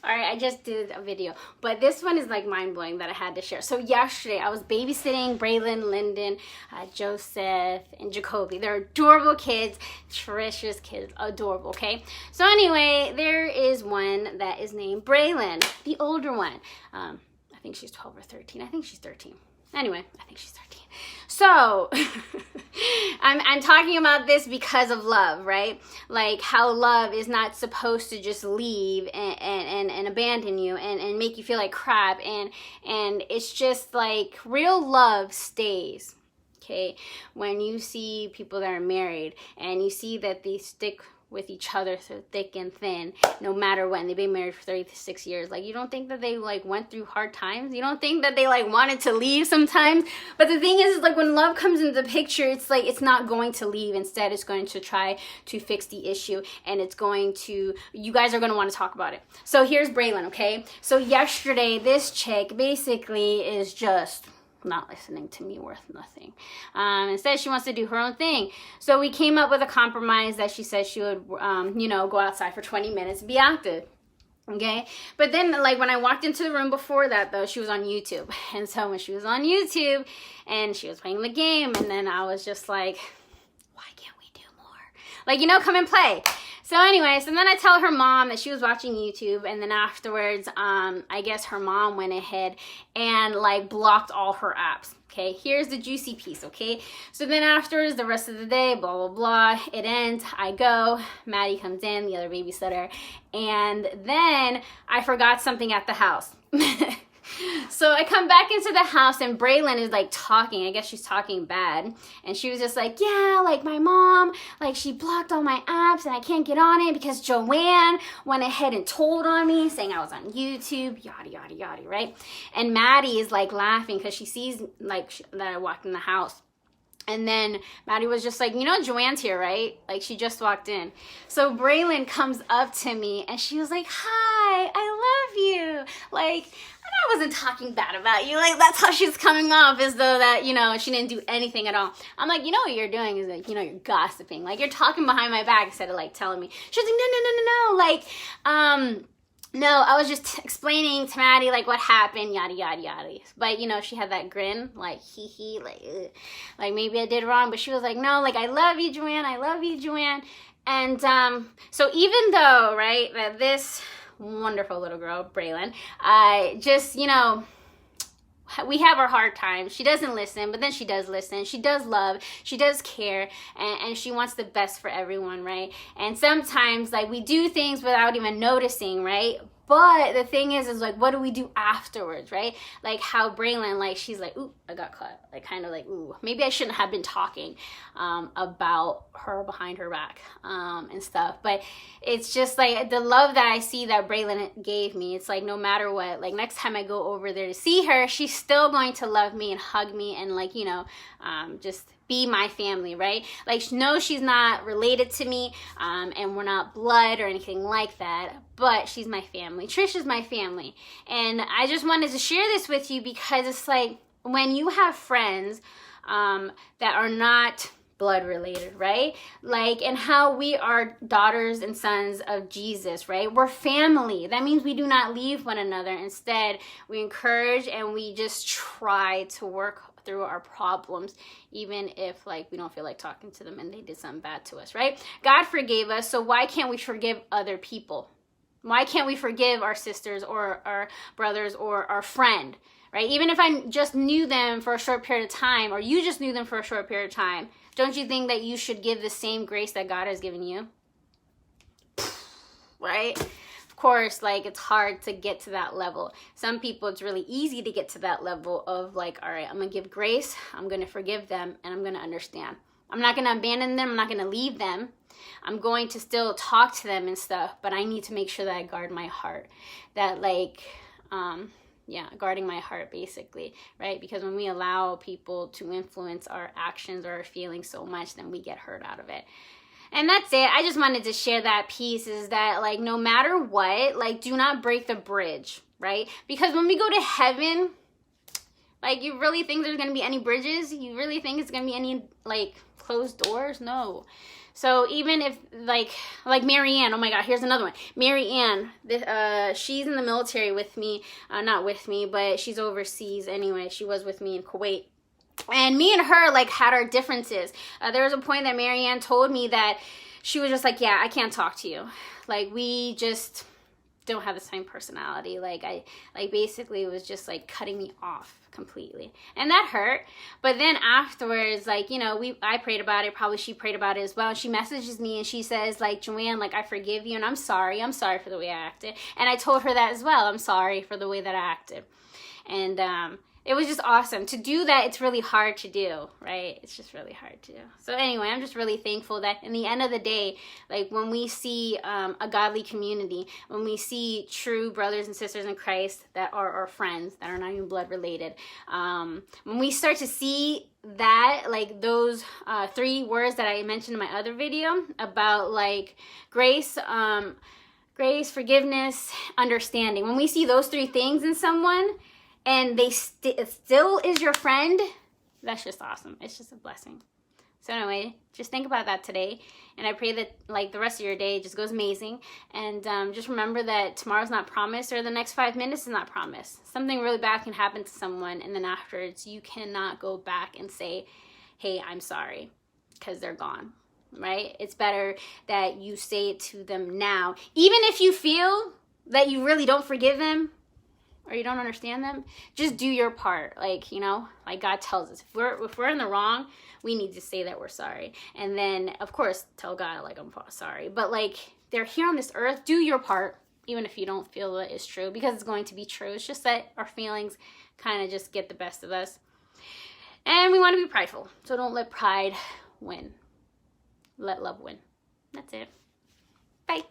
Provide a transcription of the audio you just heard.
All right, I just did a video, but this one is like mind-blowing that I had to share. So yesterday I was babysitting Braylon, Lyndon, Joseph, and Jacoby. They're adorable kids. Trisha's kids, adorable, okay? So anyway, there is one that is named Braylon, the older one. I think she's 12 or 13. I think she's 13. Anyway, I think she's 13. So I'm talking about this because of love, right? Like how love is not supposed to just leave and abandon you and make you feel like crap. And it's just like real love stays. Okay, when you see people that are married and you see that they stick with each other through thick and thin, no matter when they've been married for 36 years, like you don't think that they like went through hard times? You don't think that they like wanted to leave sometimes? But the thing is like when love comes into the picture, it's like it's not going to leave. Instead, it's going to try to fix the issue, and it's going to, you guys are going to want to talk about it. So here's Braylon, okay? So yesterday, this chick basically is just not listening to me, worth nothing. Instead, she wants to do her own thing. So we came up with a compromise that she said she would, go outside for 20 minutes and be active. Okay, but then like when I walked into the room before that though, she was on YouTube. And so when she was on YouTube and she was playing the game, and then I was just like, why can't we do more? Like, come and play. So anyways, and then I tell her mom that she was watching YouTube, and then afterwards, I guess her mom went ahead and like blocked all her apps. Okay, here's the juicy piece, okay? So then afterwards, the rest of the day, blah, blah, blah, it ends, I go, Maddie comes in, the other babysitter, and then I forgot something at the house. So I come back into the house and Braylon is like talking. I guess she's talking bad. And she was just like, yeah, like my mom, like she blocked all my apps and I can't get on it because Joanne went ahead and told on me saying I was on YouTube, yada, yada, yada, right? And Maddie is like laughing because she sees like that I walked in the house. And then Maddie was just like, Joanne's here, right? Like, she just walked in. So Braylon comes up to me, and she was like, hi, I love you. Like, I wasn't talking bad about you. Like, that's how she's coming off, as though that, she didn't do anything at all. I'm like, what you're doing is, like, you're gossiping. Like, you're talking behind my back instead of, like, telling me. She was like, no. Like, no, I was just explaining to Maddie, like, what happened, yada, yada, yada. But, she had that grin, like, hee, like, ugh. Like, maybe I did wrong. But she was like, no, like, I love you, Joanne. I love you, Joanne. And so even though, right, that this wonderful little girl, Braylon, just, we have our hard times. She doesn't listen, but then she does listen. She does love. She does care, and she wants the best for everyone, right? And sometimes, like, we do things without even noticing, right? But the thing is like, what do we do afterwards, right? Like how Braylon, like, she's like, ooh, I got caught. Like, kind of like, ooh, maybe I shouldn't have been talking about her behind her back and stuff. But it's just like the love that I see that Braylon gave me. It's like no matter what, like next time I go over there to see her, she's still going to love me and hug me and like, just be my family, right? Like, no, she's not related to me, and we're not blood or anything like that, but she's my family. Trish is my family. And I just wanted to share this with you because it's like when you have friends that are not blood related, right? Like, and how we are daughters and sons of Jesus, right? We're family. That means we do not leave one another. Instead, we encourage and we just try to work through our problems, even if like we don't feel like talking to them and they did something bad to us, right? God forgave us, so why can't we forgive other people? Why can't we forgive our sisters or our brothers or our friend, right? Even if I just knew them for a short period of time, or you just knew them for a short period of time, don't you think that you should give the same grace that God has given you? Right? Of course, like, it's hard to get to that level. Some people, it's really easy to get to that level of like, all right, I'm gonna give grace, I'm gonna forgive them, and I'm gonna understand. I'm not gonna abandon them, I'm not gonna leave them. I'm going to still talk to them and stuff, but I need to make sure that I guard my heart. That like, guarding my heart basically, right? Because when we allow people to influence our actions or our feelings so much, then we get hurt out of it. And that's it. I just wanted to share that piece, is that like no matter what, like do not break the bridge, right? Because when we go to heaven, Like, you really think there's gonna be any bridges? You really think it's gonna be any, like, closed doors? No. So even if, like Marianne, oh my God, here's another one. Marianne, she's in the military with me, not with me, but she's overseas anyway. She was with me in Kuwait. And me and her, like, had our differences. There was a point that Marianne told me that she was just like, yeah, I can't talk to you. Like, we just don't have the same personality. Like, basically it was just like cutting me off completely. And that hurt. But then afterwards, like, you know, I prayed about it. Probably she prayed about it as well. And she messages me and she says, like, Joanne, like, I forgive you and I'm sorry. I'm sorry for the way I acted. And I told her that as well. I'm sorry for the way that I acted. And, it was just awesome. To do that, it's really hard to do, right? It's just really hard to do. So anyway, I'm just really thankful that in the end of the day, like, when we see a godly community, when we see true brothers and sisters in Christ that are our friends, that are not even blood related, when we start to see that, like, those 3 words that I mentioned in my other video about, like, grace, forgiveness, understanding. When we see those 3 things in someone, and they still is your friend, that's just awesome. It's just a blessing. So anyway, just think about that today. And I pray that, like, the rest of your day just goes amazing. And just remember that tomorrow's not promised, or the next 5 minutes is not promised. Something really bad can happen to someone, and then afterwards you cannot go back and say, hey, I'm sorry, because they're gone, right? It's better that you say it to them now. Even if you feel that you really don't forgive them, or you don't understand them, just do your part. Like, you know, like God tells us, if we're in the wrong, we need to say that we're sorry. And then, of course, tell God, like, I'm sorry. But, like, they're here on this earth. Do your part, even if you don't feel it is true, because it's going to be true. It's just that our feelings kind of just get the best of us. And we want to be prideful. So don't let pride win. Let love win. That's it. Bye.